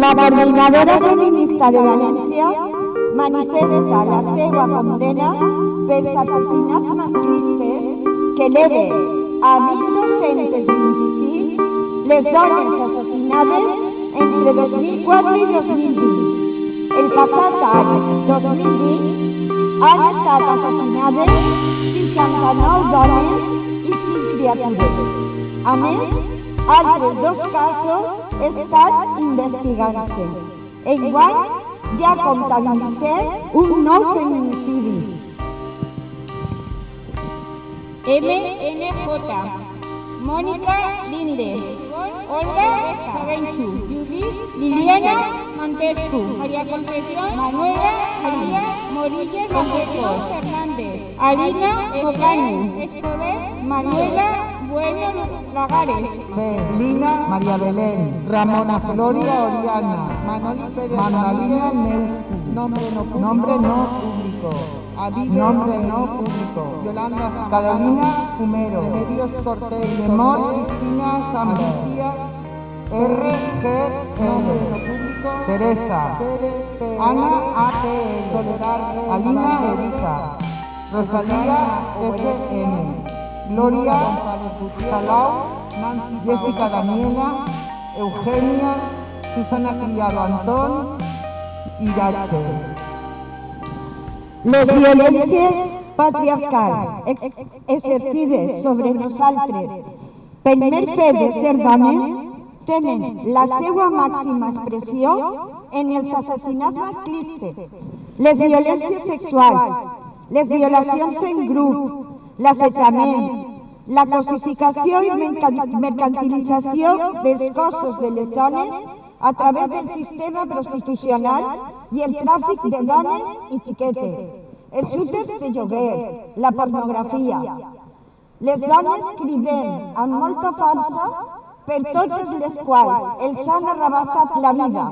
La coordinadora feminista de València manifesta la seva condena pels assassinats masclistes que eleven a 1.226 les dones assassinades entre 2004 i 2020. El passat any 2020 han estat assassinades 69 dones i 5 criatures. A més, altres 2 casos estan investigant-se. Enguany ja comptabilitzem un nou feminicidi. MNJ, Mónica Lindes, Olga Sabenchu, Judith Liliana Montescu, María Concepción, Manuela María Morillas López Fernández, Alina Mocanu, Escobar, Manuela Bueno Lagares, Lina María Belén, Ramona Floria Oriana, Manoli Pérez, Magdalena Neuscu, nombre no público. Nombre no público. Yolanda Carolina Fumero, Remedios Cortés, Lemor Cristina Sambricia, RGL, nombre no público. Teresa, Ana APL, Soledad, Alina Erika, Rosalía FM, Gloria Salau, Jessica Daniela, Eugenia, Susana Criado Antón y Rachel. Les violències patriarcals exercides sobre nosaltres pel mer fet de ser dones tenen la seva màxima expressió en els assassinats masclistes, les violències sexuals, les violacions en grup, l'assetjament, la cosificació i mercantilització dels cossos de les dones a través del sistema prostitucional i el tràfic de dones i xiquetes, els úters de lloguer, la pornografia. Les dones cridem amb molta força per totes les quals els han arrabassat la vida,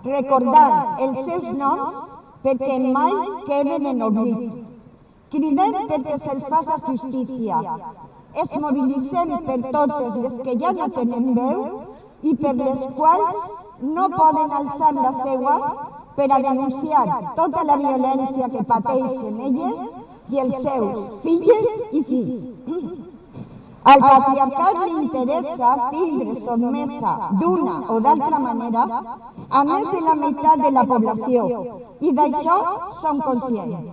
recordant els seus noms perquè mai queden en oblit. Cridem perquè se'ls faça justícia. Es mobilitzem per totes les que ja no tenen veu i per les quals no poden alçar la seva per a denunciar tota la violència que pateixen elles i els seus filles i fills. Al patriarcat li interessa tindre sotmesa d'una o d'altra manera a més de la meitat de la població i d'això som conscients.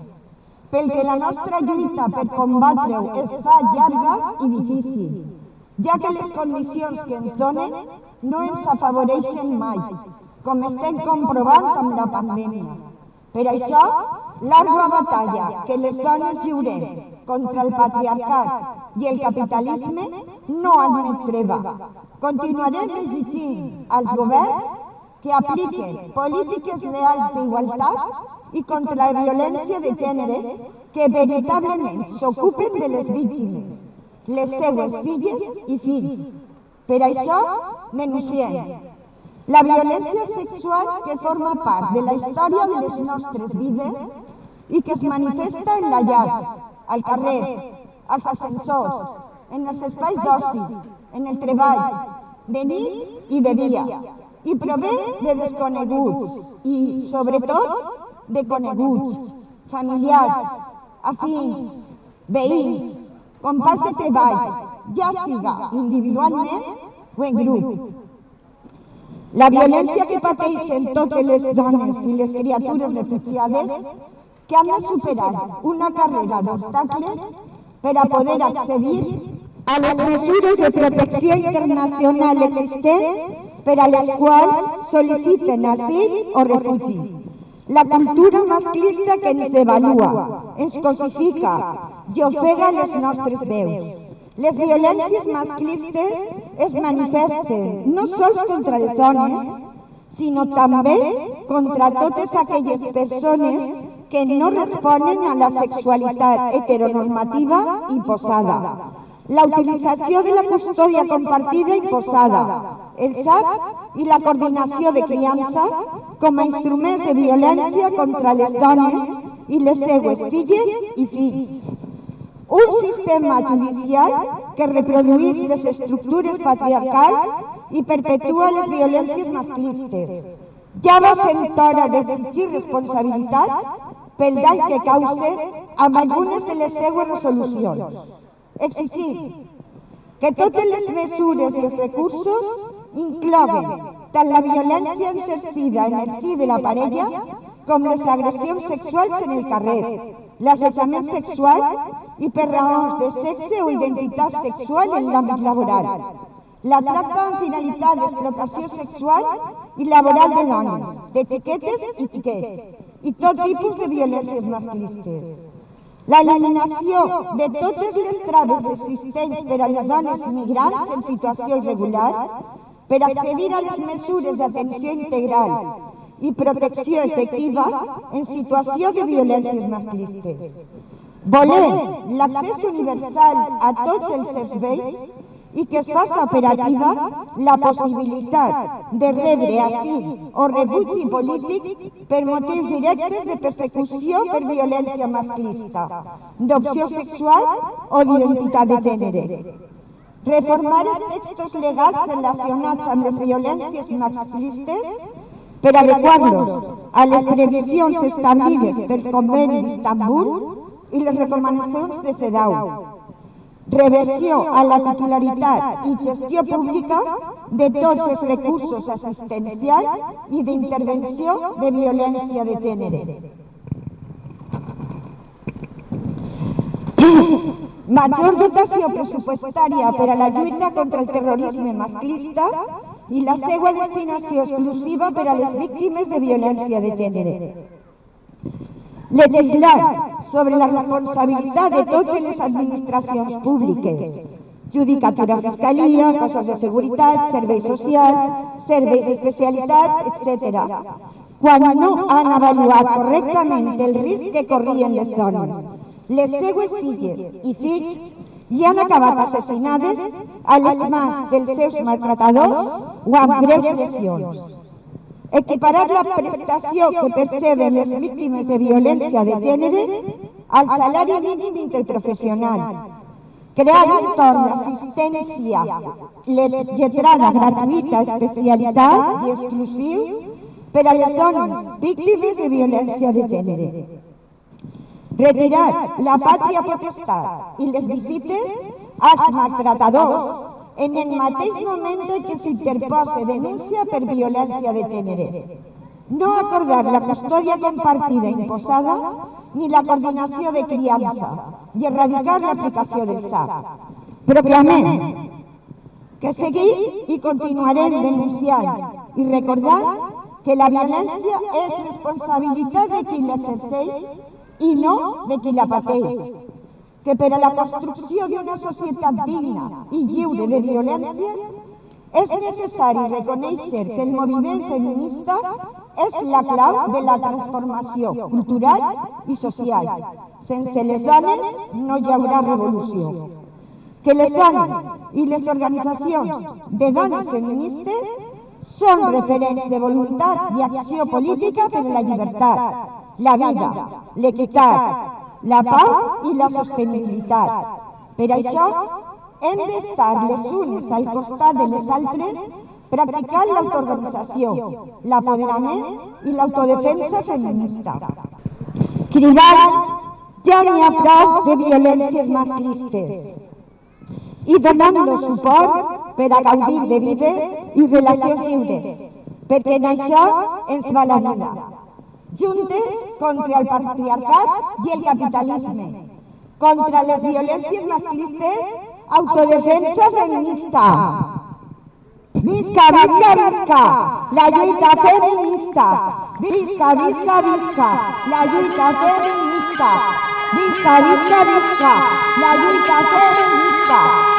Perquè la nostra lluita per combatre-ho es fa llarga i difícil, ja que les condicions que ens donen no ens afavoreixen mai, com estem comprovant amb la pandèmia. Per això, l'àrdua batalla que les dones lliurem contra el patriarcat i el capitalisme no admet treva. Continuarem exigint als governs que apliquen polítiques reals d'igualtat i contra la violència de gènere que veritablement s'ocupen de les víctimes, les seues filles i fills. Per això, denunciem la violència sexual que forma part de la història de les nostres vides i que es manifesta en la llar, al carrer, als ascensors, en els espais d'oci, en el treball, de nit i de dia, i prové de desconeguts i, sobretot, de coneguts, familiars, afins, veïns, companys de treball, ja siga individualment o en grup. La violència que pateixen totes les dones i les criatures refugiades que han de superar una carrera d'obstacles per a poder accedir a les mesures de protecció internacional existents per a les quals sol·liciten asil o refugi. La cultura masclista que ens devalua, ens cosifica i ofega les nostres veus. Les violències masclistes es manifesten no sols contra les dones, sinó també contra totes aquelles persones que no responen a la sexualitat heteronormativa imposada. La utilització de la custòdia compartida imposada, el SAP i la coordinació de criança com a instruments de violència contra les dones i les seues filles i fills. Un sistema judicial que reprodueix les estructures patriarcals i perpetua les violències masclistes. Ja va sent hora d'exigir responsabilitats pel dany que causa amb algunes de les seues resolucions. Exigir que totes les mesures i els recursos inclouen tant la violència exercida en el si de la parella com les agressions sexuals en el carrer, l'assetjament sexual i per raons de sexe o identitat sexual en l'àmbit laboral, la tracta amb finalitat d'explotació sexual i laboral de dones, de xiquetes i xiquets, i tot tipus de violències masclistes. L'eliminació de totes les traves existents per a les dones migrants en situació irregular per accedir a les mesures d'atenció integral i protecció efectiva en situació de violències masclistes. Volem l'accés universal a tots els serveis i que es faci operativa la possibilitat de rebre asil o rebuig polític per motius directes de persecució per violència masclista, d'opció sexual o d'identitat de gènere. Reformar els textos legals relacionats amb les violències masclistes per adequar-los a les previsions establides pel Conveni d'Istanbul i les recomanacions de CEDAW. Reversió a la titularitat i gestió pública de tots els recursos assistencials i d'intervenció de violència de gènere. Major dotació pressupostària per a la lluita contra el terrorisme masclista i la seva destinació exclusiva per a les víctimes de violència de gènere. Legislar sobre la responsabilitat de totes les administracions públiques, judicatura, fiscalia, cossos de seguretat, serveis socials, serveis d'especialitat, etc., quan no han avaluat correctament el risc que corrien les dones, les seues filles i fills i han acabat assassinades a les mans dels seus maltratadors o amb greus lesions. Equiparar la prestació que perceben les víctimes de violència de gènere al salari mínim interprofessional. Crear un entorn d'assistència lletrada gratuïta, especialitat i exclusiu per a les dones víctimes de violència de gènere. Retirar la pàtria potestat i les visites als maltratadors en el mateix moment que s'interposa denúncia per violència de gènere. No acordar la custòdia compartida imposada ni la coordinació de criança i erradicar l'aplicació del SAP. Proclamem que seguim i continuarem denunciant i recordant que la violència és responsabilitat de qui l'exerceix i no de qui la pateix, que per a la construcció d'una societat digna i lliure de violències és necessari reconèixer que el moviment feminista és la clau de la transformació cultural i social. Sense les dones no hi haurà revolució. Que les dones i les organitzacions de dones feministes són referents de voluntat i acció política per a la llibertat, la vida, l'equitat, la pau i la sostenibilitat. Per això, hem d'estar les unes al costat de les altres practicant l'autoorganització, l'apoderament i l'autodefensa feminista. Cridant, ja n'hi ha prou de violències masclistes i donant-los suport per a gaudir de vides i relacions lliures, perquè en això ens va la vida. Juntes contra el patriarcat i el capitalisme, contra les violències masclistes, autodefensa feminista. Visca, visca, visca, la lluita feminista. Visca, visca, visca, la lluita feminista. Visca, visca, visca, la lluita feminista.